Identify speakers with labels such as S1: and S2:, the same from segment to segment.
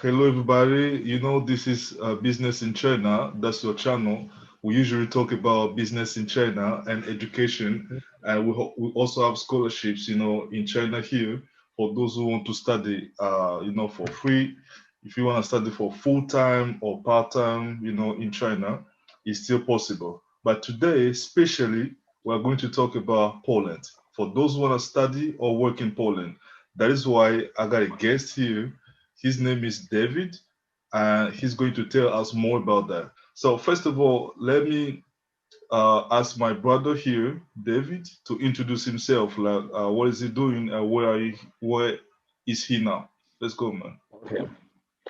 S1: Hello everybody. This is Business in China. That's your channel. We usually talk about business in China and education, and we also have scholarships, in China here for those who want to study, for free. If you want to study for full time or part time, in China, it's still possible. But today, especially, we're going to talk about Poland. For those who want to study or work in Poland, that is why I got a guest here. His name is David, and he's going to tell us more about that. So first of all, let me ask my brother here, David, to introduce himself. Like, what is he doing, and where is he now? Let's go, man.
S2: Okay.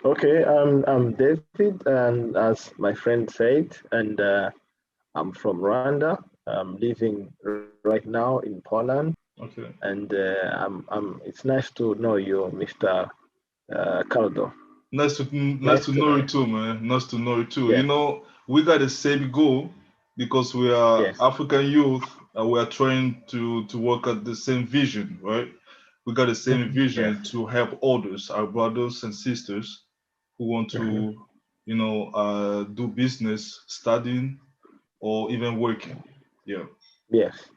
S2: Okay. I'm David, and as my friend said, and I'm from Rwanda. I'm living right now in Poland,
S1: Okay.
S2: and It's nice to know you, Mr. Caldo.
S1: Nice
S2: Nice
S1: to
S2: to
S1: know
S2: know
S1: you
S2: you.
S1: too, man. Nice to know you too.
S2: Yeah.
S1: We got the same goal because we are
S2: Yes.
S1: African youth, and we are trying to work at the same vision, right? We got the same
S2: Yes.
S1: vision to help others, our brothers and sisters who want
S2: Hmm.
S1: to, do business, studying, or even working. Yeah,
S2: Yes.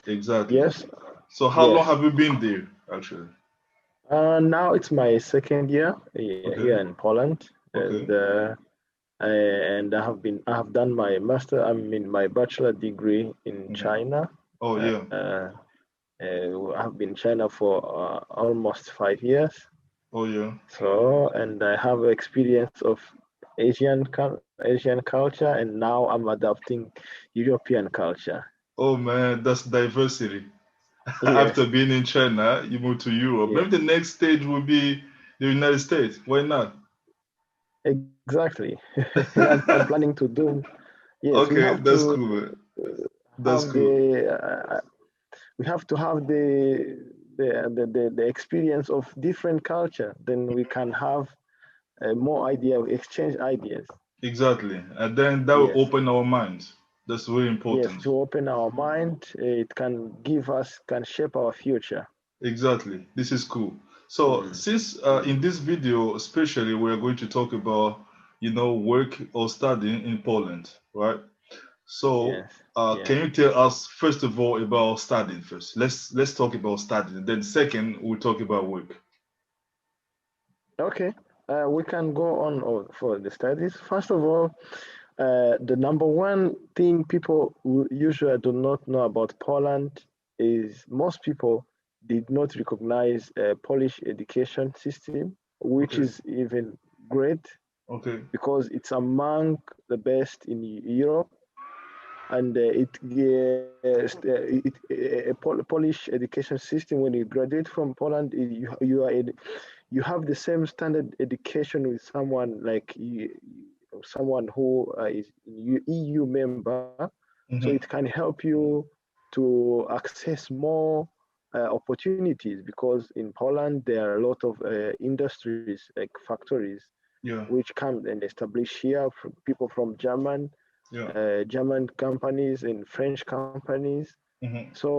S1: exactly.
S2: Yes.
S1: So how long
S2: Yes.
S1: have you been there, actually?
S2: Now it's my second year
S1: Okay,
S2: here in Poland,
S1: okay.
S2: and I have done my my bachelor degree in
S1: Mhm.
S2: China.
S1: Oh yeah,
S2: I have been in China for almost 5 years.
S1: oh yeah.
S2: And I have experience of Asian culture, and now I'm adopting European culture.
S1: Oh man, that's diversity.
S2: Yes,
S1: After being in China, you move to Europe.
S2: yes,
S1: Maybe the next stage will be the United States. Why not?
S2: exactly. I'm planning to do. Yes, we
S1: Okay,
S2: have
S1: that's
S2: to
S1: cool, man. That's
S2: have
S1: cool.
S2: the experience of different culture. Then we can have more idea, exchange ideas.
S1: Exactly. And then that will
S2: Yes.
S1: open our minds. That's very
S2: Yes,
S1: important.
S2: to open our mind, it can shape our future.
S1: Exactly. This is cool. So,
S2: Mm,
S1: since in
S2: mm.
S1: this video, especially, we're going to talk about, work or studying in Poland, right? So,
S2: Yes,
S1: can
S2: yes.
S1: you tell us first of all about studying first? Let's talk about studying. Then second, we'll talk about work.
S2: Okay, we can go on for the studies. First of all, the number one thing people usually do not know about Poland is most people did not recognize a Polish education system, which
S1: Okay.
S2: is even great
S1: Okay.
S2: because it's among the best in Europe. And Polish education system, when you graduate from Poland, you have the same standard education with someone like someone who is EU member, so it
S1: Hmm.
S2: can help you to access more opportunities, because in Poland there are a lot of industries like factories
S1: Yeah.
S2: which come and establish here, people from
S1: Yeah.
S2: German companies and French companies.
S1: Hmm.
S2: So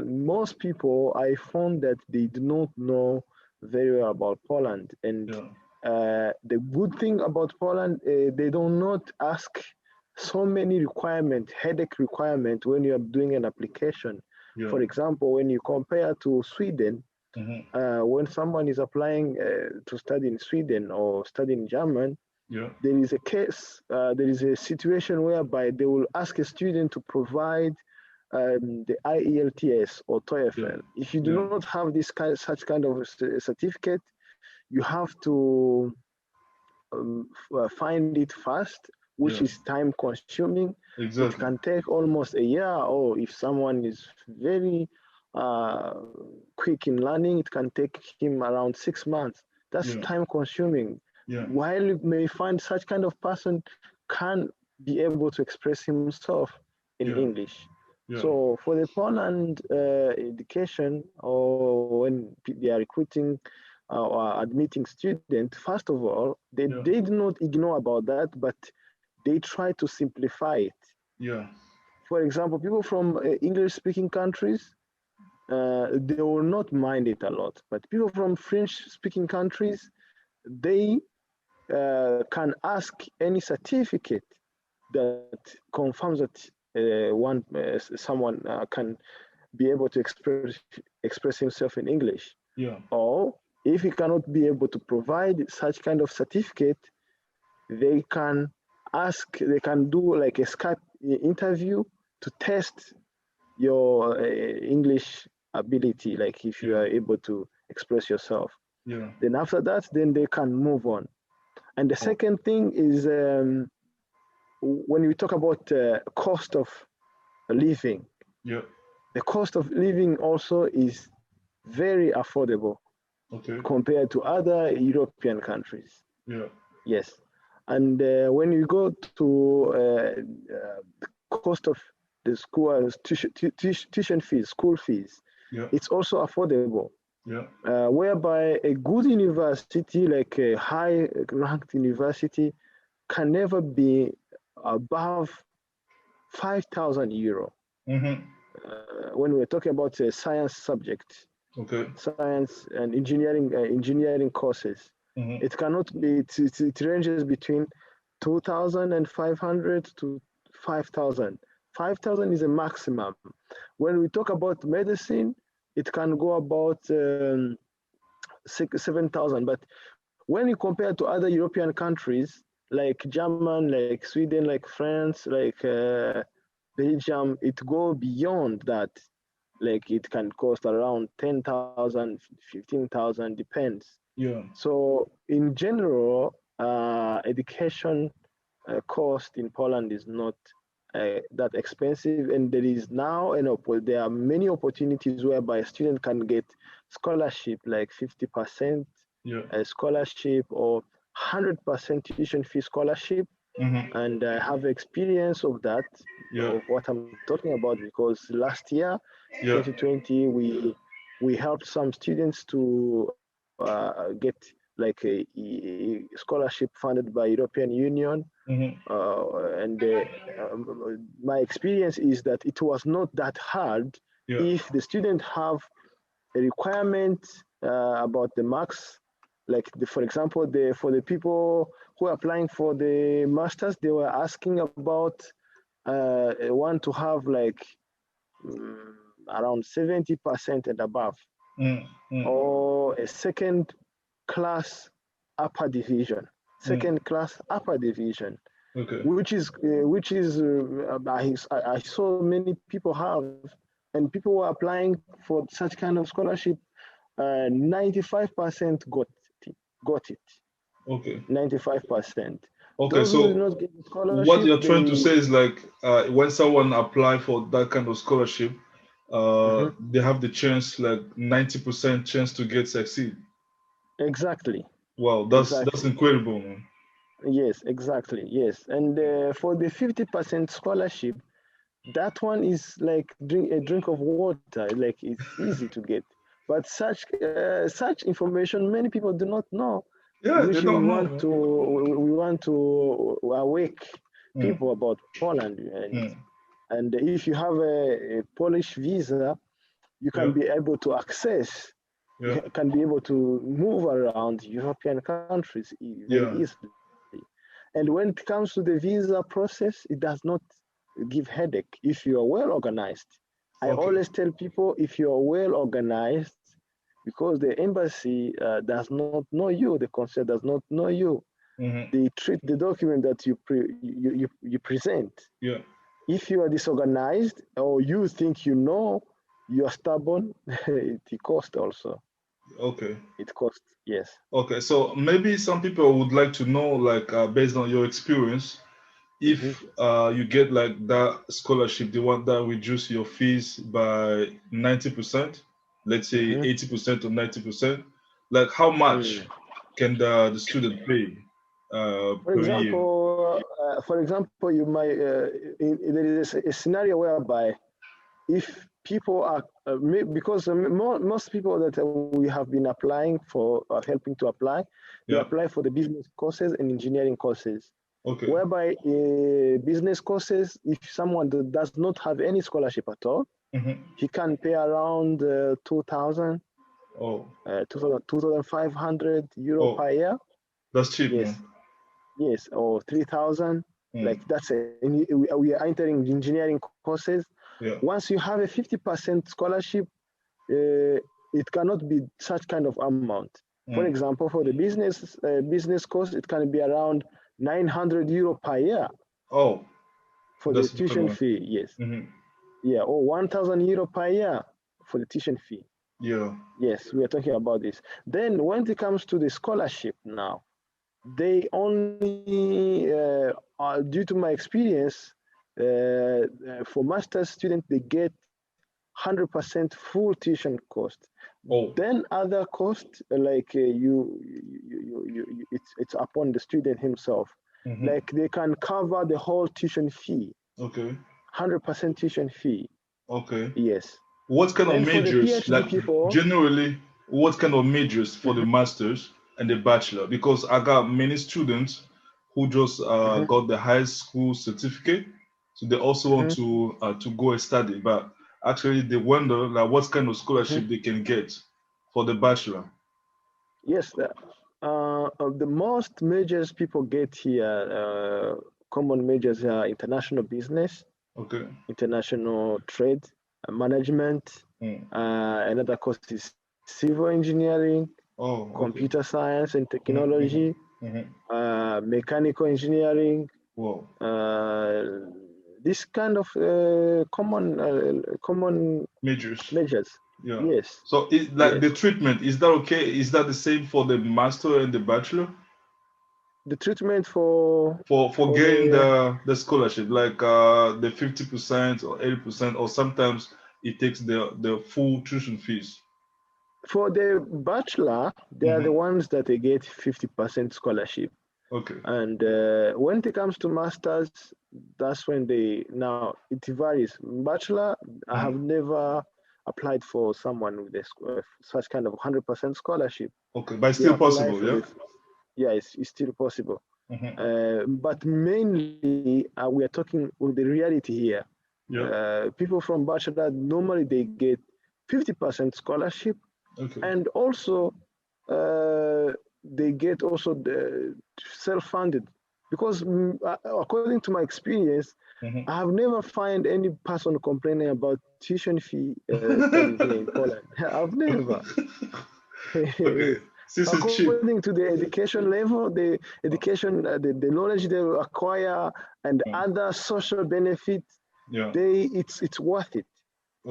S2: most people, I found that they do not know very well about Poland. And
S1: Yeah.
S2: the good thing about Poland, they do not ask so many headache requirement when you are doing an application.
S1: Yeah.
S2: For example, when you compare to Sweden,
S1: Hmm.
S2: when someone is applying to study in Sweden or study in German,
S1: Yeah.
S2: there is a situation whereby they will ask a student to provide the IELTS or
S1: Yeah.
S2: TOEFL. If you do
S1: Yeah.
S2: not have such kind of certificate, you have to find it fast, which
S1: Yeah.
S2: is time consuming. It
S1: Exactly.
S2: can take almost a year, or if someone is very uh, quick in learning, it can take him around 6 months. That's
S1: Yeah.
S2: time consuming.
S1: Yeah.
S2: While you may find such kind of person can be able to express himself in
S1: Yeah.
S2: English.
S1: Yeah.
S2: So for the Poland education, or when they are recruiting or admitting students, first of all,
S1: Yeah.
S2: they do not ignore about that, but they try to simplify it.
S1: Yeah.
S2: For example, people from English speaking countries, they will not mind it a lot. But people from French speaking countries, they can ask any certificate that confirms that someone can be able to express himself in English.
S1: Yeah.
S2: Or if he cannot be able to provide such kind of certificate, they can do like a Skype interview to test your English ability, like if you are able to express yourself.
S1: Yeah.
S2: Then after that, then they can move on. And the second thing is when we talk about cost of living,
S1: Yeah.
S2: the cost of living also is very affordable compared to other European countries.
S1: Yeah.
S2: Yes. And when you go to the cost of the school tuition fees, school fees, it's also affordable.
S1: Yeah.
S2: Whereby a good university, like a high ranked university, can never be above 5,000 euro. When we're talking about a science subject, science and engineering courses, it cannot be. It ranges between 2,500 to 5,000. 5,000 is a maximum. When we talk about medicine, it can go about 7,000. But when you compare to other European countries like German, like Sweden, like France, like Belgium, it go beyond that. Like it can cost around 10,000, 15,000, depends.
S1: Yeah.
S2: So in general, education cost in Poland is not that expensive, and there is now there are many opportunities whereby a student can get scholarship, like 50% scholarship or 100% tuition fee scholarship. And I have experience of that, of what I'm talking about, because last year, 2020, we helped some students to get like a scholarship funded by European Union. And my experience is that it was not that hard if the student have a requirement about the marks. Like for example, for the people who are applying for the masters, they were asking about want to have like around 70% and above, or a second class upper division, which is I saw many people have, and people were applying for such kind of scholarship. 95% got it.
S1: Okay.
S2: 95%.
S1: Okay,
S2: those
S1: so
S2: who did not get the scholarship,
S1: what you're trying to say is like when someone apply for that kind of scholarship, they have the chance, like 90% chance to get succeed.
S2: Exactly.
S1: Wow, that's incredible, man.
S2: Yes, exactly. Yes, and for the 50% scholarship, that one is like a drink of water. Like it's easy to get, but such information many people do not know.
S1: Yeah,
S2: Which
S1: they don't know.
S2: We want to awake people about Poland, and if you have a Polish visa, you can be able to access. You can be able to move around European countries very easily. And when it comes to the visa process, it does not give headache if you are well organized. I always tell people, if you are well organized, because the embassy does not know you, the consul does not know you. They treat the document that you present. If you are disorganized or you think you know, you are stubborn, it costs also. It costs, yes.
S1: Okay, so maybe some people would like to know, like based on your experience, if you get like that scholarship, the one that reduce your fees by 90%, let's say 80% or 90%, like how much can the student pay per year?
S2: For example, you might there is a scenario whereby if people are because most people that we have been applying for, helping to apply, they apply for the business courses and engineering courses. Whereby business courses, if someone does not have any scholarship at all, he can pay around 2,000, 2,500 euro per year.
S1: That's cheap,
S2: Yes,
S1: man.
S2: yes, or 3,000.
S1: Mm.
S2: Like that's we are entering engineering courses.
S1: Yeah.
S2: Once you have a 50% scholarship, it cannot be such kind of amount. For
S1: Mm.
S2: example, for the business course, it can be around 900 euro per year
S1: Oh,
S2: for the
S1: that's very
S2: tuition
S1: much.
S2: fee. Yes,
S1: Hmm.
S2: yeah, or 1,000 euro per year for the tuition fee.
S1: Yeah.
S2: Yes, we are talking about this. Then when it comes to the scholarship now, they only, due to my experience, for master's students, they get 100% full tuition cost.
S1: Oh.
S2: Then other costs, like it's upon the student himself.
S1: Hmm.
S2: Like they can cover the whole tuition fee,
S1: Okay.
S2: 100% tuition fee.
S1: Okay.
S2: Yes.
S1: What kind of
S2: Then for the
S1: majors,
S2: PhD
S1: like
S2: people,
S1: generally, what kind of majors for the
S2: mhm,
S1: masters and the bachelor? Because I got many students who just
S2: mhm,
S1: got the high school certificate, so they also want
S2: mhm,
S1: to go and study, but actually they wonder like what kind of
S2: mhm.
S1: scholarship they can get for the bachelor.
S2: Yes, the most majors people get here, common majors are international business,
S1: Okay.
S2: international trade, management.
S1: Mm.
S2: Another course is civil engineering,
S1: Oh,
S2: computer
S1: okay.
S2: science and
S1: Mm-hmm,
S2: technology,
S1: mm-hmm.
S2: mechanical engineering.
S1: Wow.
S2: Uh, this kind of common
S1: Majors.
S2: majors.
S1: Yeah.
S2: Yes,
S1: So is like
S2: yes.
S1: the treatment, is that okay? Is that the same for the master and the bachelor?
S2: The treatment for
S1: For
S2: for
S1: getting
S2: the
S1: the scholarship, like the 50% or 80%, or sometimes it takes the full tuition fees.
S2: for the bachelor, they are the
S1: Hmm.
S2: ones that they get 50% scholarship.
S1: Okay.
S2: And when it comes to masters, that's when they now it varies. Bachelor, I have
S1: Mm.
S2: never applied for someone with such kind of 100% scholarship.
S1: Okay, but it's
S2: They
S1: still
S2: apply
S1: possible,
S2: for
S1: yeah.
S2: this. Yeah, it's still possible.
S1: Hmm.
S2: But mainly, we are talking with the reality here.
S1: Yeah.
S2: People from bachelor normally they get 50% scholarship,
S1: Okay.
S2: and also they get also the self-funded because according to my experience, I
S1: Hmm.
S2: have never find any person complaining about tuition fee studying here in Poland. I've never.
S1: Okay. Since it's cheap.
S2: According to the education level, the education, the knowledge they acquire, and
S1: Mm.
S2: other social benefits,
S1: Yeah.
S2: it's worth it.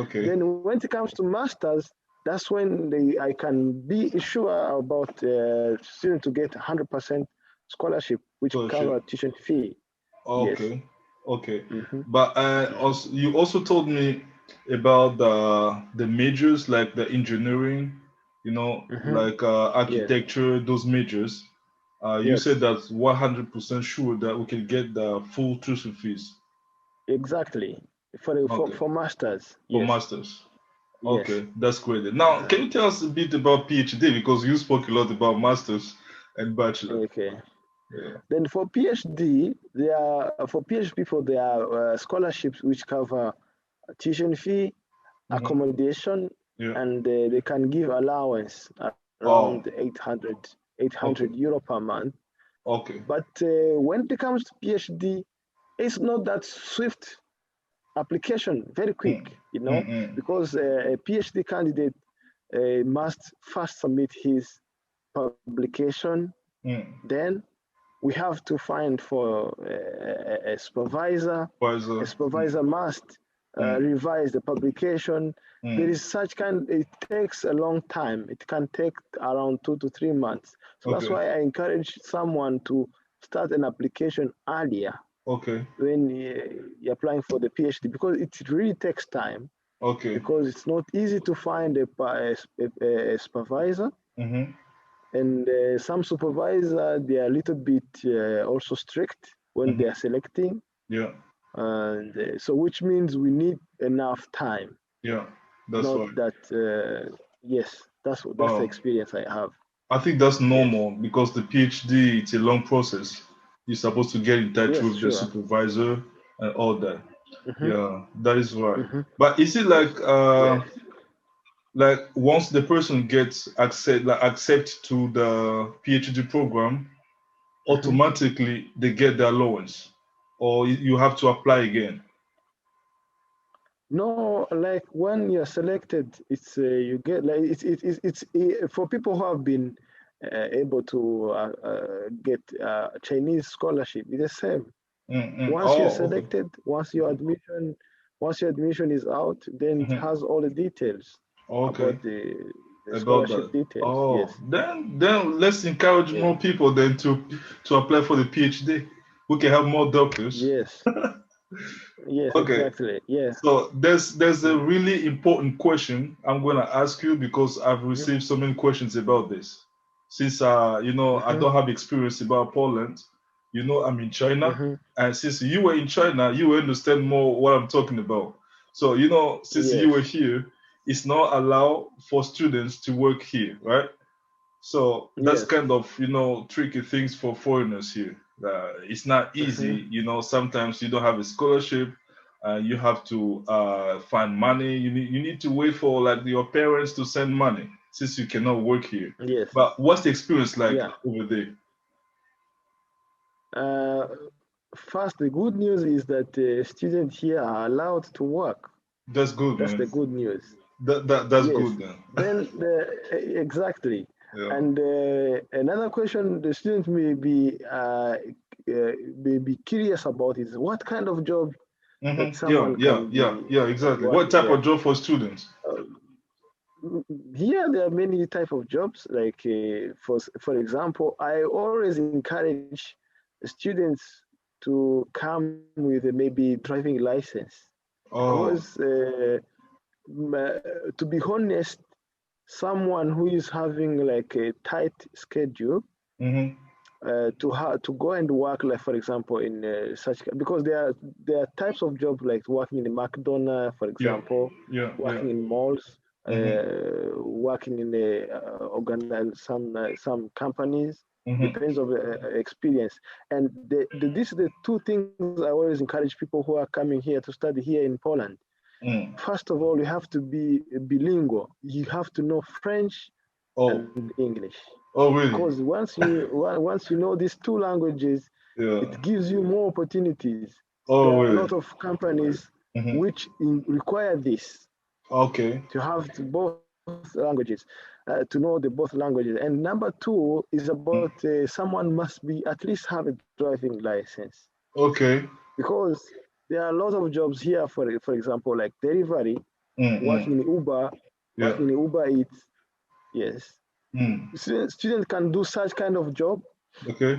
S1: Okay.
S2: Then when it comes to masters, that's when I can be sure about student to get 100% scholarship, which
S1: Scholarship.
S2: cover tuition fee. Yes.
S1: Okay. Okay.
S2: Hmm.
S1: But
S2: Hmm.
S1: also you also told me about the majors like the engineering,
S2: Hmm.
S1: like
S2: Yes.
S1: architecture, those majors. You said
S2: Yes.
S1: that 100% sure that we can get the full tuition fees.
S2: Exactly.
S1: Okay.
S2: For masters.
S1: For
S2: Yes.
S1: masters.
S2: Yes.
S1: Okay, that's great. Now, can you tell us a bit about PhD because you spoke a lot about masters and bachelor.
S2: Okay.
S1: Yeah.
S2: Then for PhD, there are for PhD people there are scholarships which cover tuition fee,
S1: Hmm.
S2: accommodation,
S1: Yeah.
S2: and they can give allowance around
S1: Oh,
S2: 800
S1: okay.
S2: euro per month.
S1: Okay.
S2: But when it comes to PhD, it's not that swift application, very quick,
S1: Mm.
S2: you know,
S1: Mm-mm.
S2: because a PhD candidate must first submit his publication,
S1: Mm.
S2: then we have to find for a supervisor. A
S1: Advisor. Mm.
S2: supervisor must
S1: Mm.
S2: revise the publication. There
S1: Mm.
S2: is such kind. It takes a long time. It can take around 2 to 3 months. So that's
S1: Okay.
S2: why I encourage someone to start an application earlier
S1: Okay.
S2: when you're applying for the PhD because it really takes time
S1: Okay.
S2: because it's not easy to find a supervisor,
S1: Mm-hmm.
S2: and some supervisor they are a little bit also strict when they
S1: Mm-hmm.
S2: are selecting,
S1: Yeah.
S2: and so which means we need enough time,
S1: Yeah. That's
S2: not
S1: right.
S2: that yes, that's the
S1: Oh,
S2: experience I have.
S1: I think that's
S2: Yes,
S1: normal because the PhD it's a long process. You're supposed to get in touch
S2: yes,
S1: with the
S2: sure.
S1: supervisor and all that.
S2: Hmm.
S1: Yeah, that is right.
S2: Hmm.
S1: But is it
S2: Yes, yes.
S1: like once the person gets accept to the PhD program, automatically they get the allowance, or you have to apply again?
S2: No, like when you're selected, it's you get like for people who have been able to get Chinese scholarship. It's the same. Once you're
S1: Oh, okay.
S2: selected, once your admission is out, then it
S1: Mhm.
S2: has all the details
S1: Okay.
S2: about the
S1: About
S2: scholarship
S1: that.
S2: details.
S1: Oh,
S2: Yes,
S1: then let's encourage
S2: yes,
S1: more people then to apply for the PhD. We can have more doctors.
S2: yes, yes,
S1: Okay.
S2: exactly. Yeah.
S1: So there's a
S2: Mm-hmm.
S1: really important question I'm going to ask you, because I've received so many questions about this. Since I
S2: Mm-hmm.
S1: don't have experience about Poland, I'm in China,
S2: Mm-hmm.
S1: and since you were in China, you will understand more what I'm talking about. So since you were
S2: Yes.
S1: here, it's not allowed for students to work here, right? So that's
S2: Yes.
S1: kind of tricky things for foreigners here. It's not
S2: Mm-hmm.
S1: easy. Sometimes you don't have a scholarship. You have to find money. You need to wait for like your parents to send money since you cannot work here.
S2: Yes.
S1: But what's the experience like
S2: Yeah.
S1: over there?
S2: Uh, First, the good news is that students here are allowed to work.
S1: That's good,
S2: That's
S1: man.
S2: the good news.
S1: That's
S2: Yes.
S1: good then.
S2: Then exactly.
S1: Yeah.
S2: And another question the student may be curious about is what kind of job that
S1: Yeah,
S2: someone
S1: yeah,
S2: can
S1: yeah,
S2: be
S1: yeah, exactly. What
S2: working.
S1: type
S2: Yeah.
S1: of job for students?
S2: Uh, Here there are many type of jobs. Like for example, I always encourage students to come with maybe driving license
S1: Oh.
S2: because to be honest, someone who is having like a tight schedule
S1: Mm-hmm.
S2: to go and work, like for example in such, because there are types of jobs like working in a McDonald's, for
S1: Yeah,
S2: example,
S1: yeah, yeah.
S2: working in malls,
S1: Mm-hmm.
S2: working in a some companies.
S1: Mm-hmm.
S2: Depends on the experience. And these are the two things I always encourage people who are coming here to study here in Poland.
S1: Mm.
S2: First of all, you have to be bilingual. You have to know French
S1: Oh,
S2: and English,
S1: oh, really?
S2: because once you know these two languages,
S1: Yeah.
S2: it gives you more opportunities. There
S1: Oh,
S2: are a
S1: really?
S2: lot of companies
S1: Mm-hmm.
S2: which require this
S1: Okay.
S2: to have both languages, to know the both languages. And number two is about
S1: Mm.
S2: someone must be at least have a driving license,
S1: Okay.
S2: because there are a lot of jobs here. For example, like delivery,
S1: Mm-mm. Yeah.
S2: working in Uber Eats. Yes,
S1: Mm.
S2: students can do such kind of job
S1: Okay.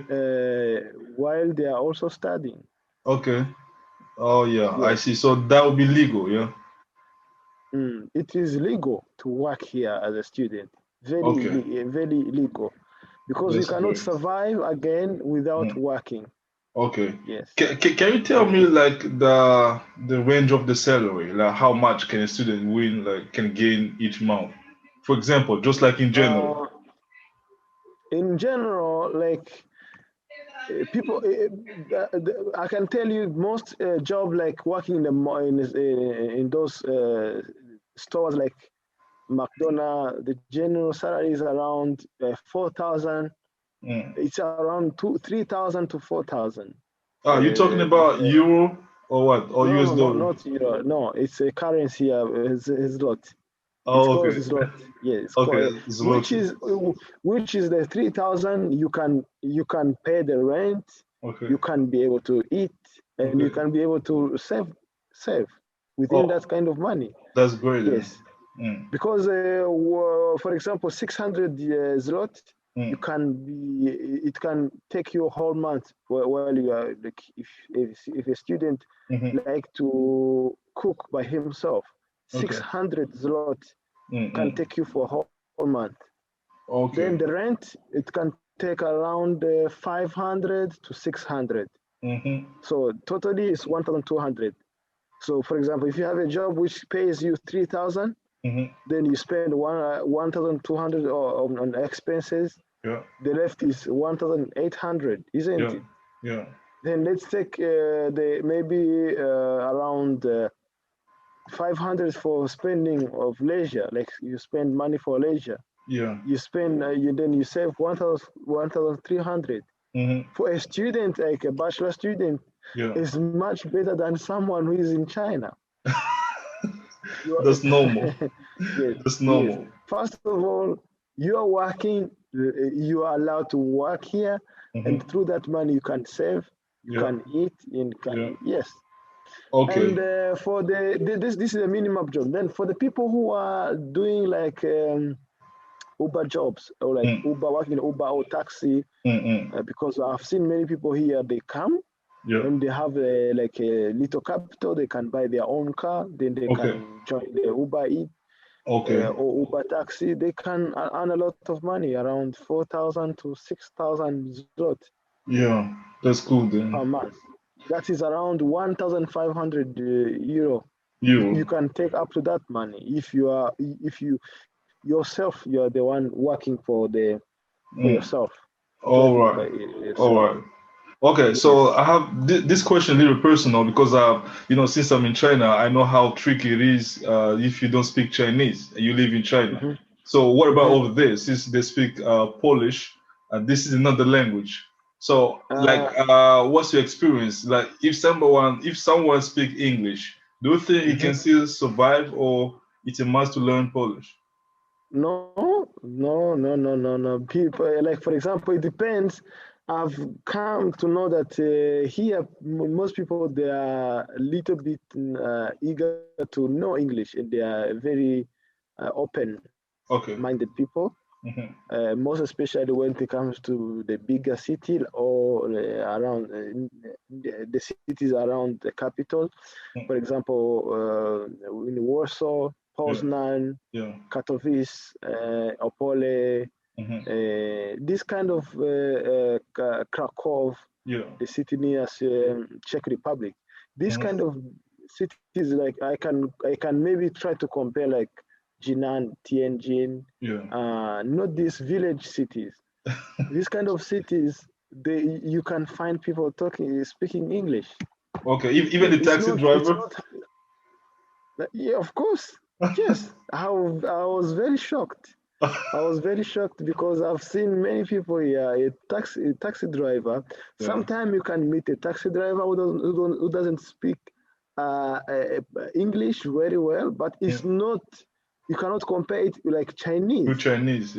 S2: while they are also studying.
S1: Okay. Oh, yeah. I
S2: Yes.
S1: see. So that would be legal. Yeah.
S2: It is legal to work here as a student.
S1: Okay.
S2: Very legal, because you
S1: That's
S2: cannot
S1: great.
S2: survive again without
S1: Mm.
S2: working.
S1: Okay.
S2: Yes.
S1: Can you tell me
S2: Mm.
S1: like the range of the salary? Like how much can a student win, like can gain each month? For example, just like in general.
S2: Uh, in general, like people, I can tell you most job like working in in those stores like McDonald's, the general salary is around 4,000.
S1: Mm.
S2: It's around 3,000 to 4,000.
S1: Ah, you talking about euro or what? Or
S2: No,
S1: US
S2: no, no,
S1: dollar?
S2: not euro. No, it's a currency. It's lot. It's
S1: Oh,
S2: called
S1: okay.
S2: zloty. Yeah, it's
S1: Okay,
S2: called
S1: zloty.
S2: which is the 3,000. You can pay the rent.
S1: Okay,
S2: You can be able to eat, and you
S1: okay.
S2: can be able to save within
S1: Oh,
S2: that kind of money.
S1: that's great then.
S2: Yes,
S1: Mm,
S2: because for example, 600 zloty, you
S1: mm.
S2: can be it can take you a whole month while you are like if a student
S1: Mm-hmm.
S2: like to cook by himself.
S1: Okay.
S2: 600 zloty can
S1: Mm-mm.
S2: take you for a whole month. Then
S1: Okay.
S2: the rent, it can take around 500 to 600.
S1: Mm-hmm.
S2: So totally it's 1,200. So for example, if you have a job which pays you 3,000,
S1: Mm-hmm.
S2: then you spend 1,200 on expenses.
S1: Yeah.
S2: The left is 1,800, isn't
S1: Yeah.
S2: it?
S1: Yeah.
S2: Then let's take the maybe around 500 for spending of leisure, like you spend money for leisure.
S1: Yeah.
S2: You spend, then you save 1,300. For a student, like a bachelor student, is much better than someone who is in China.
S1: That's normal.
S2: Yes,
S1: That's normal.
S2: yes. First of all, you are working, you are allowed to work here, and through that money you can save, you can eat, and can, yes.
S1: Okay.
S2: And for this is a minimum job. Then for the people who are doing like Uber jobs, or like Uber, working in Uber or taxi, because I've seen many people here, they come and they have like a little capital, they can buy their own car, then they can join the Uber Eats or Uber taxi. They can earn a lot of money, around 4,000 to 6,000 zloty.
S1: Yeah, that's cool then.
S2: Per month. That is around 1,500 euro.
S1: Euro.
S2: You can take up to that money if you are, if you yourself, you are the one working for yourself.
S1: All right. All right. Okay, so I have this question a little personal because since I'm in China, I know how tricky it is if you don't speak Chinese and you live in China. So what about over there? Since they speak Polish, and this is another language. So what's your experience? Like if someone speak English, do you think he can still survive, or it's a must to learn Polish?
S2: No. People, like for example, it depends. I've come to know that here most people, they are a little bit eager to know English, and they are very open-minded people. Most especially when it comes to the bigger city or around the cities around the capital. For example, in Warsaw, Poznan, Katowice, Opole, this kind of Krakow, the city near Czech Republic. This kind of cities, like I can maybe try to compare like Jinan, Tianjin, not these village cities. These kind of cities, you can find people speaking English.
S1: Okay, even the taxi driver.
S2: Yeah, of course. Yes, I was very shocked. I was very shocked because I've seen many people here. A taxi driver. Sometimes you can meet a taxi driver who doesn't speak English very well, but it's not. You cannot compare it like Chinese.
S1: To Chinese,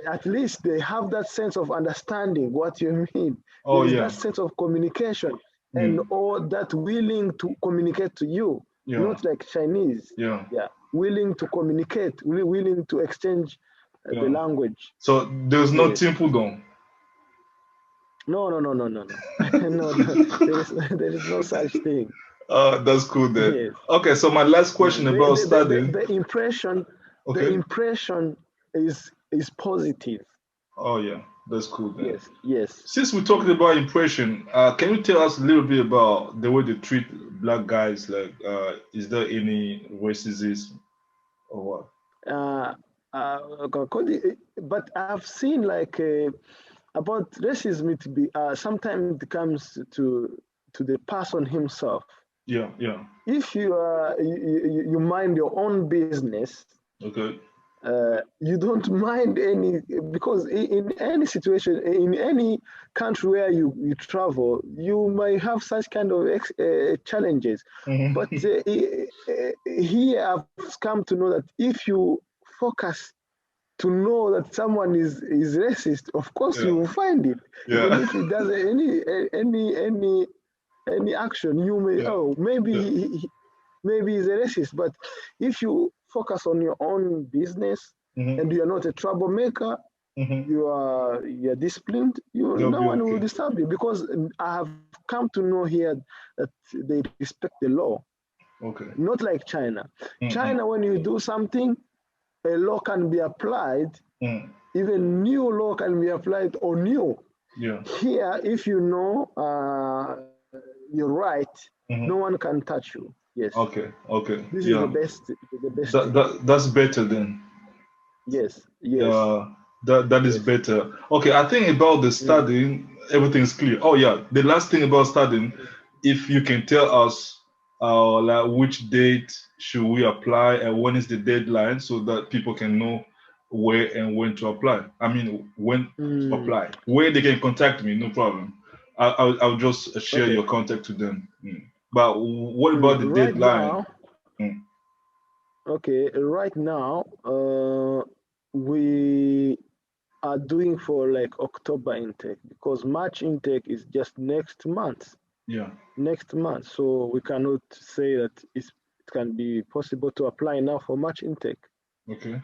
S2: At least they have that sense of understanding what you mean.
S1: Oh,
S2: There is that sense of communication and all that willing to communicate to you. Not like Chinese. Willing to communicate, willing to exchange the language.
S1: So there's no Timpudong.
S2: No. No. There is no such thing.
S1: That's cool then. Yes. Okay, so my last question about studying.
S2: The impression is positive.
S1: Oh yeah, that's cool then.
S2: Yes.
S1: Since we're talking about impression, can you tell us a little bit about the way they treat black guys? Like, is there any racism or what?
S2: But I've seen like about racism. It be sometimes it comes to the person himself.
S1: Yeah.
S2: If you mind your own business, you don't mind any, because in any situation, in any country where you travel, you might have such kind of challenges. But here I've come to know that if you focus to know that someone is racist, of course you will find it. Even if it does any action, you may maybe he's a racist. But if you focus on your own business and you are not a troublemaker, you are disciplined, no one will disturb you, because I have come to know here that they respect the law. Not like China. China, when you do something, a law can be applied, even new law can be applied on you. Here, if you know you're right, no one can touch you. Yes.
S1: Okay.
S2: This is the best.
S1: That's better then.
S2: Yes.
S1: That is better. Okay, I think about the studying, everything's clear. Oh yeah, the last thing about studying, if you can tell us like which date should we apply and when is the deadline, so that people can know where and when to apply. I mean, when to apply, where they can contact me, no problem. I'll just share
S2: Okay.
S1: your contact to them. But what about the
S2: Right
S1: deadline?
S2: now, okay, right now, we are doing for like October intake because March intake is just next month.
S1: Yeah.
S2: Next month, so we cannot say that it can be possible to apply now for March intake.
S1: Okay.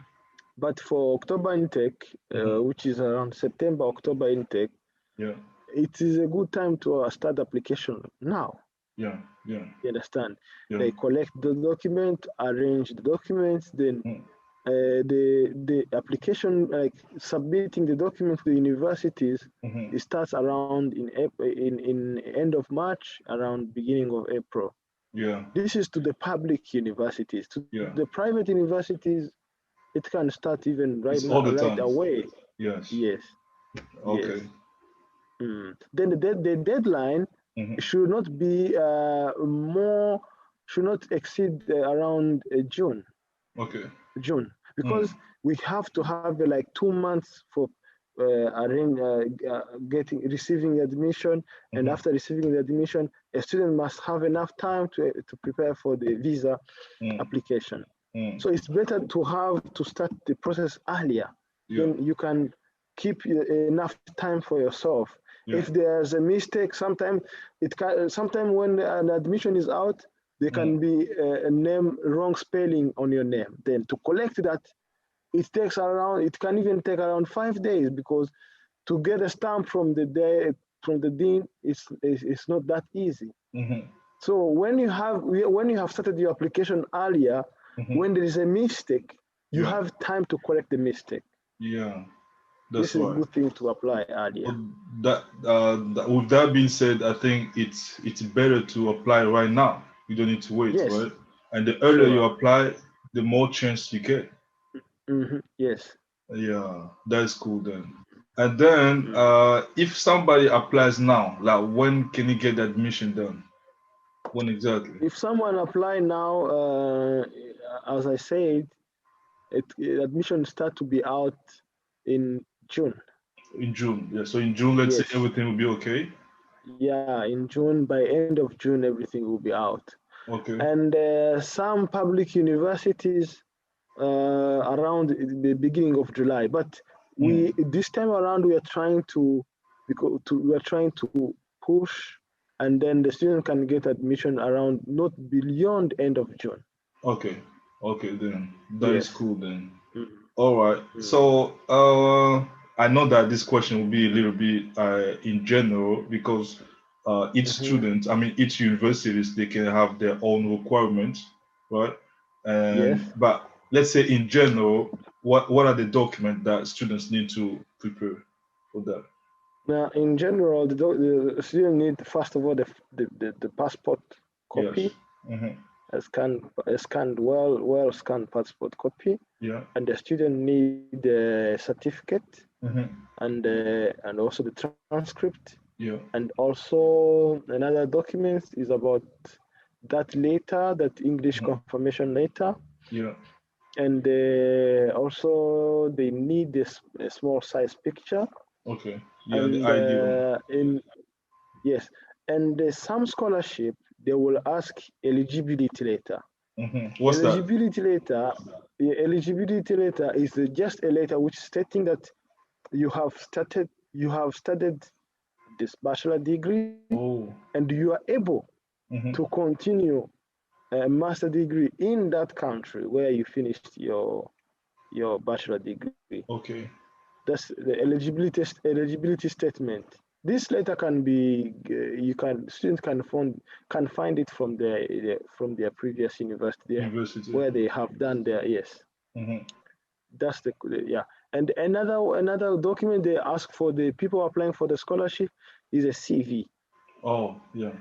S2: But for October intake, which is around September, October intake,
S1: Yeah.
S2: it is a good time to start application now.
S1: Yeah. Yeah.
S2: You understand?
S1: Yeah.
S2: They collect the document, arrange the documents, then the application, like submitting the document to the universities, it starts around in end of March, around beginning of April.
S1: Yeah.
S2: This is to the public universities. To the private universities, it can start even right now, right away.
S1: Yes.
S2: Yes.
S1: Okay.
S2: Yes. Then the deadline should not be should not exceed around June.
S1: Okay.
S2: June, because we have to have like 2 months for receiving admission, and after receiving the admission, a student must have enough time to prepare for the visa application. So it's better to start the process earlier. Then you can keep enough time for yourself. If there's a mistake, sometimes when an admission is out, there can be a name wrong spelling on your name. Then to collect that, it can even take around 5 days, because to get a stamp from the dean it's not that easy. So when you have started your application earlier, when there is a mistake, you have time to correct the mistake.
S1: Yeah.
S2: This is a good thing to apply earlier.
S1: With that being said, I think it's better to apply right now. You don't need to wait, right? And the earlier you apply, the more chance you get.
S2: Yes.
S1: Yeah, that's cool then. And then, if somebody applies now, like when can you get the admission done? When exactly?
S2: If someone apply now, as I said, admission start to be out in June.
S1: In June, yeah. So in June, let's say everything will be okay.
S2: Yeah, in June, by end of June, everything will be out.
S1: Okay.
S2: And some public universities around the beginning of July, but this time around we are trying to push, and then the student can get admission around not beyond end of June.
S1: Okay. Okay, then that is cool then. All right. So I know that this question will be a little bit in general, because each student, I mean each universities, they can have their own requirements, right? And but let's say in general, what are the documents that students need to prepare for that?
S2: Now, in general, the student need, first of all, the passport copy.
S1: Yes.
S2: A well scanned passport copy.
S1: Yeah.
S2: And the student need a certificate, and also the transcript.
S1: Yeah.
S2: And also another document is about that letter, that English confirmation letter.
S1: Yeah.
S2: And also they need a small size picture.
S1: Okay. Yeah,
S2: and,
S1: the ID.
S2: Yes. And some scholarship, they will ask eligibility letter.
S1: What's
S2: eligibility letter? Eligibility letter is just a letter which stating that you have studied this bachelor degree, and you are able to continue a master degree in that country where you finished your bachelor degree.
S1: Okay.
S2: That's the eligibility statement. This letter can be students can find it from their previous university where they have done their That's And another document they ask for the people applying for the scholarship is a CV.
S1: Oh, yeah.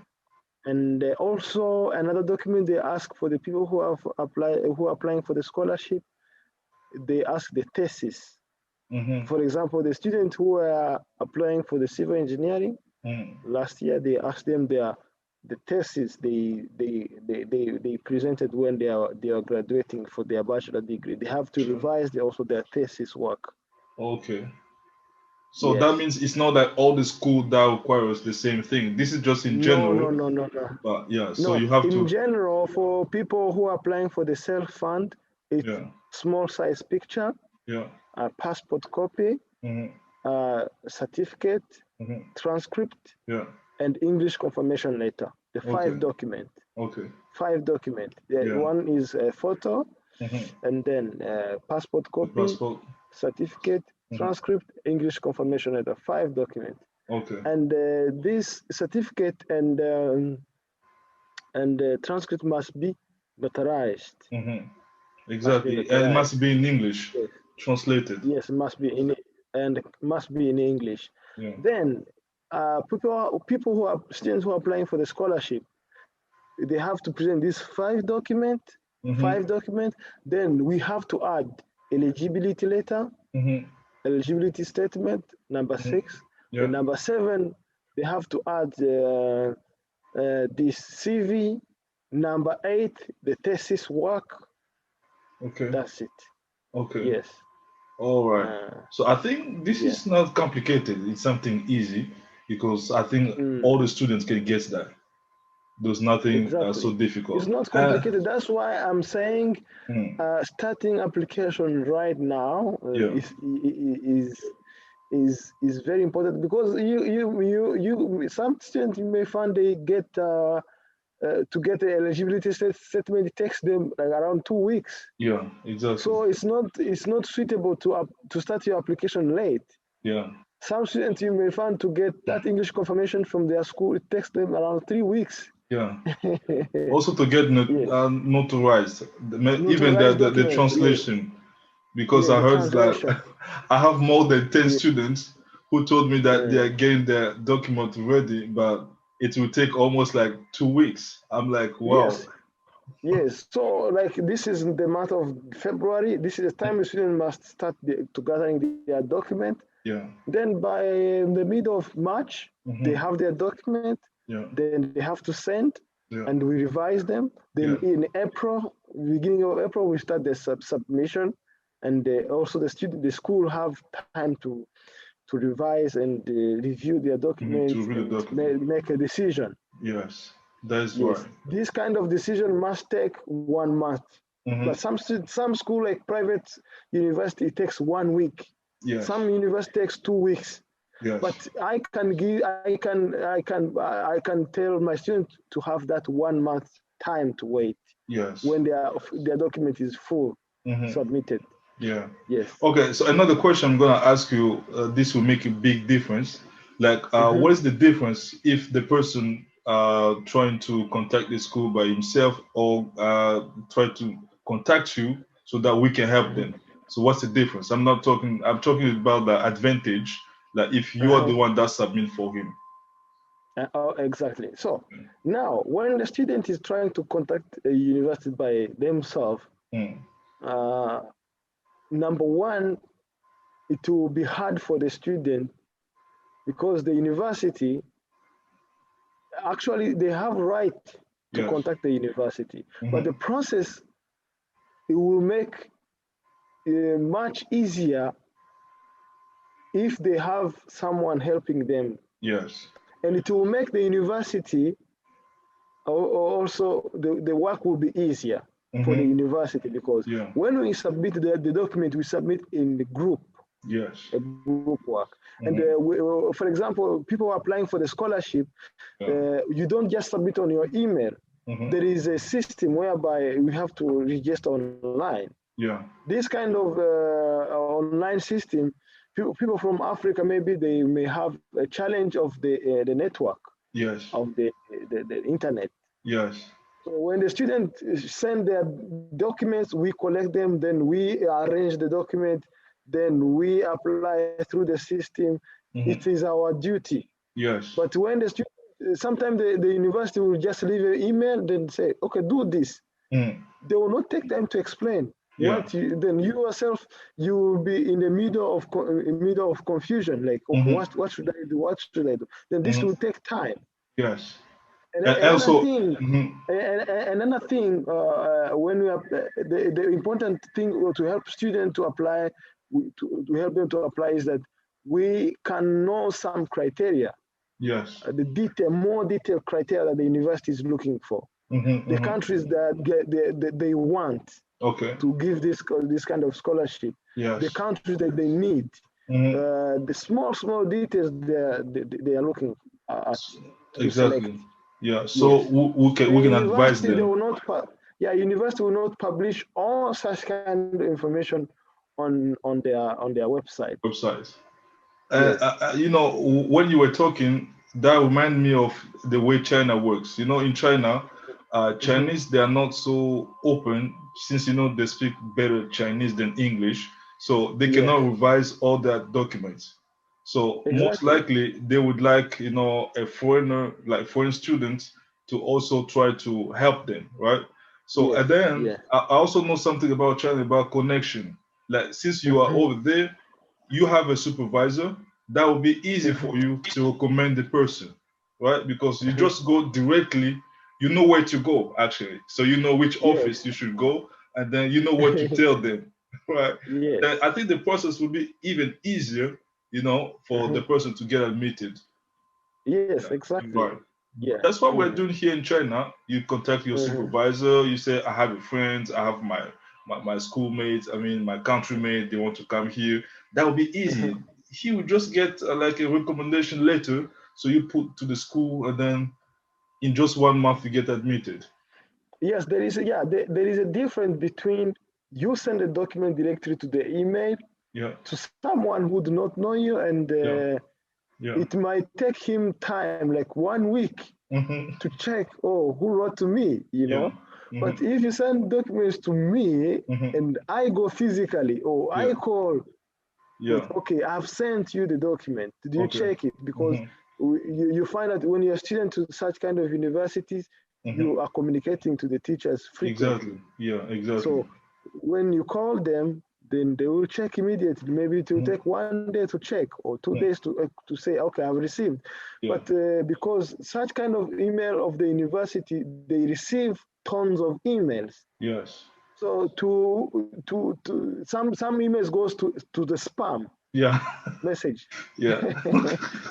S2: And also another document they ask for the people who are applying for the scholarship, they ask the thesis. For example, the students who are applying for the civil engineering last year, they asked them the thesis they presented when they are graduating for their bachelor degree. They have to
S1: Sure.
S2: revise also their thesis work.
S1: Okay. So
S2: Yes.
S1: that means it's not that all the school that requires the same thing. This is just in general.
S2: No.
S1: But yeah, so
S2: No,
S1: you have
S2: in
S1: to.
S2: general, for people who are applying for the self-fund, it's
S1: Yeah.
S2: small size picture,
S1: Yeah.
S2: a passport copy, certificate, transcript,
S1: Yeah.
S2: and English confirmation letter. The five
S1: Okay.
S2: document.
S1: Okay.
S2: Five document.
S1: Yeah.
S2: One is a photo, and then passport
S1: The
S2: copy,
S1: passport.
S2: certificate, transcript, English confirmation letter. 5 document.
S1: Okay.
S2: And this certificate and transcript must be notarized.
S1: Exactly. And it must be in English,
S2: Yes.
S1: translated.
S2: Yes, must be in English.
S1: Yeah.
S2: Then people who are students who are applying for the scholarship, they have to present these 5 document. Then we have to add eligibility letter, eligibility statement, number 6.
S1: Yeah.
S2: Then number 7, they have to add this CV. Number 8, the thesis work.
S1: Okay.
S2: That's it.
S1: Okay.
S2: Yes.
S1: All right. So I think this is not complicated. It's something easy because I think all the students can get that. There's nothing so difficult.
S2: It's not complicated. That's why I'm saying starting application right now is very important, because you some students, you may find they get to get the eligibility statement, it takes them like around 2 weeks.
S1: Yeah, exactly.
S2: So it's not suitable to start your application late.
S1: Yeah.
S2: Some students, you may find, to get that English confirmation from their school, it takes them around 3 weeks.
S1: Yeah. Also to get notarized, even the translation, because I heard that I have more than 10 students who told me that they are getting their document ready, but it will take almost like 2 weeks. I'm like, wow.
S2: Yes. So like this is the month of February. This is the time the student must start to gathering their document.
S1: Yeah.
S2: Then by the middle of March, they have their document.
S1: Yeah.
S2: Then they have to send, and we revise them. Then in April, beginning of April, we start the submission, and also the school have time to revise and review their documents, and make a decision.
S1: Yes, that's right.
S2: This kind of decision must take 1 month. But some school, like private university, it takes 1 week.
S1: Yes.
S2: Some university takes 2 weeks.
S1: Yes.
S2: But I can tell my students to have that 1 month time to wait.
S1: Yes.
S2: When their document is full, submitted.
S1: Yeah.
S2: Yes.
S1: Okay. So another question I'm gonna ask you. This will make a big difference. Like, what is the difference if the person trying to contact the school by himself, or try to contact you so that we can help them? So what's the difference? I'm talking about the advantage, that if you are the one that submit for him.
S2: Exactly. So now, when the student is trying to contact a university by themselves, number one, it will be hard for the student, because the university, actually, they have right to contact the university, but the process, it will make much easier if they have someone helping them.
S1: Yes.
S2: And it will make the university also, the work will be easier for the university, because when we submit the document, we submit in the group.
S1: Yes.
S2: A group work. And for example, people applying for the scholarship, you don't just submit on your email. There is a system whereby we have to register online.
S1: Yeah.
S2: This kind of online system, people from Africa, maybe they may have a challenge of the network.
S1: Yes.
S2: Of the internet.
S1: Yes.
S2: So when the student send their documents, we collect them, then we arrange the document, then we apply through the system. It is our duty.
S1: Yes.
S2: But when the student, sometimes the university will just leave an email, then say, okay, do this. They will not take time to explain. Then you yourself, you will be in the middle of confusion, like, okay, what should I do? What should I do? Then this will take time.
S1: Yes. And
S2: another
S1: also,
S2: thing,
S1: mhm,
S2: another thing, when we are the important thing to help students to apply, to help them to apply is that we can know some criteria,
S1: yes.
S2: more detailed criteria that the university is looking for. The countries that they want
S1: Okay.
S2: to give this kind of scholarship,
S1: Yes.
S2: the countries that they need, the small details they are looking at to select.
S1: Exactly. Yeah. So
S2: Yes.
S1: we can advise
S2: University, they
S1: them.
S2: will not. University will not publish all such kind of information on their website.
S1: Websites.
S2: Yes.
S1: You know, when you were talking, that reminded me of the way China works. You know, in China, Chinese, they are not so open since, you know, they speak better Chinese than English. So they
S2: Yes.
S1: cannot revise all their documents. So most
S2: Exactly.
S1: likely they would like, you know, a foreigner, like foreign students to also try to help them, right? So,
S2: Yes.
S1: and then
S2: Yes.
S1: I also know something about China about connection. Like since you are over there, you have a supervisor, that will be easy for you to recommend the person, right? Because you just go directly, you know where to go actually. So you know which
S2: Yes.
S1: office you should go, and then you know what to tell them, right?
S2: Yes.
S1: Then I think the process will be even easier, you know, for the person to get admitted.
S2: Yes.
S1: Yeah, you're
S2: Exactly.
S1: right.
S2: Yeah.
S1: That's what we're doing here in China. You contact your supervisor, you say, I have a friend, I have my schoolmates, I mean, my countrymate, they want to come here. That will be easy. He will just get like a recommendation letter. So you put to the school, and then in just 1 month, you get admitted.
S2: Yes, there is a difference between you send a document directly to the email
S1: Yeah,
S2: to someone who do not know you, and
S1: yeah, yeah.
S2: it might take him time, like 1 week,
S1: Mm-hmm.
S2: to check, oh, who wrote to me,
S1: Yeah.
S2: But
S1: Mm-hmm.
S2: if you send documents to me
S1: Mm-hmm.
S2: and I go physically, or
S1: Yeah,
S2: I call,
S1: yeah.
S2: okay, I've sent you the document. Did you
S1: Okay.
S2: check it? Because
S1: Mm-hmm.
S2: you find that when you're a student to such kind of universities,
S1: Mm-hmm.
S2: you are communicating to the teachers frequently.
S1: Exactly. Yeah, exactly.
S2: So when you call them, then they will check immediately. Maybe it will
S1: Mm-hmm.
S2: take 1 day to check, or 2 days to say, okay, I've received.
S1: Yeah.
S2: But because such kind of email of the university, they receive tons of emails.
S1: Yes.
S2: So to some emails goes to the spam
S1: Yeah.
S2: message.
S1: Yeah.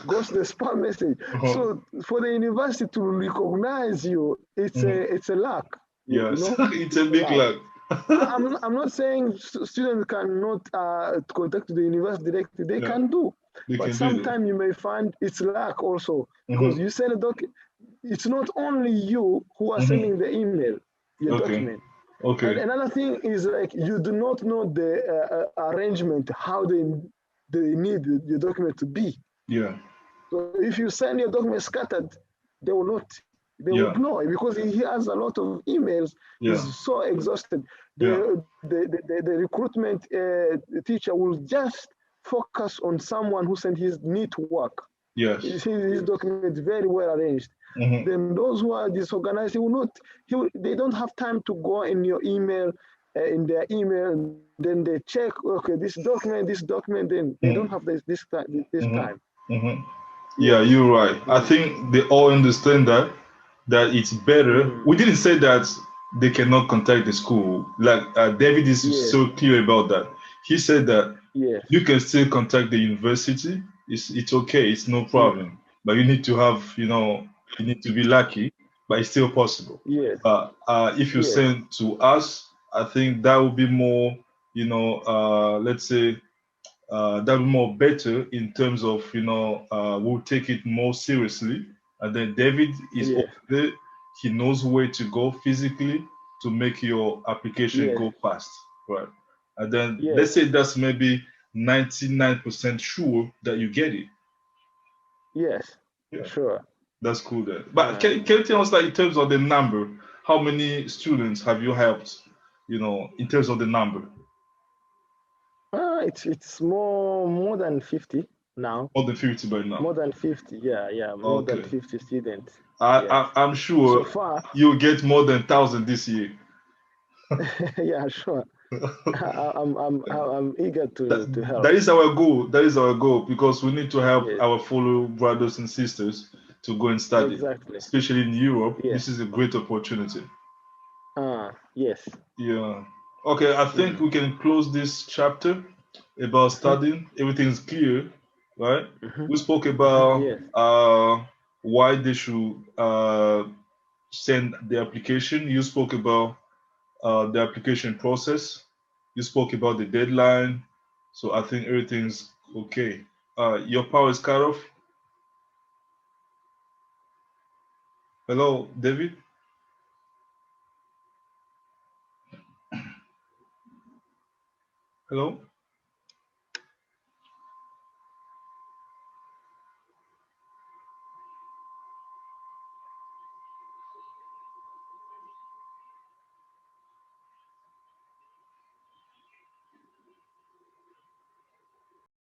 S2: Goes to the spam message.
S1: Uh-huh.
S2: So for the university to recognize you, it's a luck.
S1: Yes. It's
S2: It's
S1: a
S2: a
S1: big
S2: luck.
S1: luck.
S2: I'm not saying students cannot contact the university directly. They
S1: Yeah,
S2: can do,
S1: they
S2: but
S1: can do that.
S2: sometimes you may find it's luck also, because
S1: Mm-hmm.
S2: you send a it's not only you who are
S1: Mm-hmm.
S2: sending the email, your
S1: Okay.
S2: document. And
S1: Okay.
S2: another thing is, like, you do not know the arrangement, how they need your document to be.
S1: Yeah.
S2: So if you send your document scattered, they will not. They will
S1: Yeah.
S2: ignore it, because he has a lot of emails.
S1: Yeah.
S2: He's so exhausted.
S1: Yeah.
S2: The recruitment teacher will just focus on someone who sent his neat work.
S1: Yes.
S2: His document very well arranged.
S1: Mm-hmm.
S2: Then those who are disorganized, he will not. They don't have time to go in your email, in their email. Then they check. Okay, this document. Then they don't
S1: Mm-hmm.
S2: have this time.
S1: Mm-hmm. Mm-hmm. Yeah,
S2: Yes.
S1: you're right. I
S2: Mm.
S1: think they all understand that it's better.
S2: Mm.
S1: We didn't say that they cannot contact the school. Like David is
S2: Yes.
S1: so clear about that. He said that
S2: Yes.
S1: you can still contact the university. It's okay. It's no
S2: Mm.
S1: problem. But you need to have, you know, you need to be lucky. But it's still possible.
S2: Yes.
S1: But if you
S2: Yes.
S1: send to us, I think that would be more, you know, let's say that would be more better in terms of, you know, we'll take it more seriously. And then David is
S2: Yes.
S1: over there. He knows where to go physically to make your application
S2: Yes.
S1: go fast, right? And then
S2: Yes.
S1: let's say that's maybe 99% sure that you get it.
S2: Yes.
S1: Yeah,
S2: Sure.
S1: that's cool then. But
S2: Uh,
S1: can you tell us, like, in terms of the number, how many students have you helped, you know, in terms of the number?
S2: it's more than 50 now.
S1: More than 50 by now.
S2: More than 50. Yeah. More than
S1: Okay.
S2: 50 students.
S1: I,
S2: Yes.
S1: I I'm
S2: So
S1: sure
S2: far,
S1: you'll get more than 1,000 this year.
S2: yeah, sure. I'm eager to help.
S1: That is our goal. That is our goal, because we need to help
S2: Yes.
S1: our fellow brothers and sisters to go and study,
S2: Exactly.
S1: especially in Europe.
S2: Yes.
S1: This is a great opportunity.
S2: Yes.
S1: Yeah. Okay, I think we can close this chapter about studying. Everything's clear, right? We spoke about
S2: Yes.
S1: why they should send the application. You spoke about the application process. You spoke about the deadline. So I think everything's okay. Your power is cut off. Hello, David? Hello?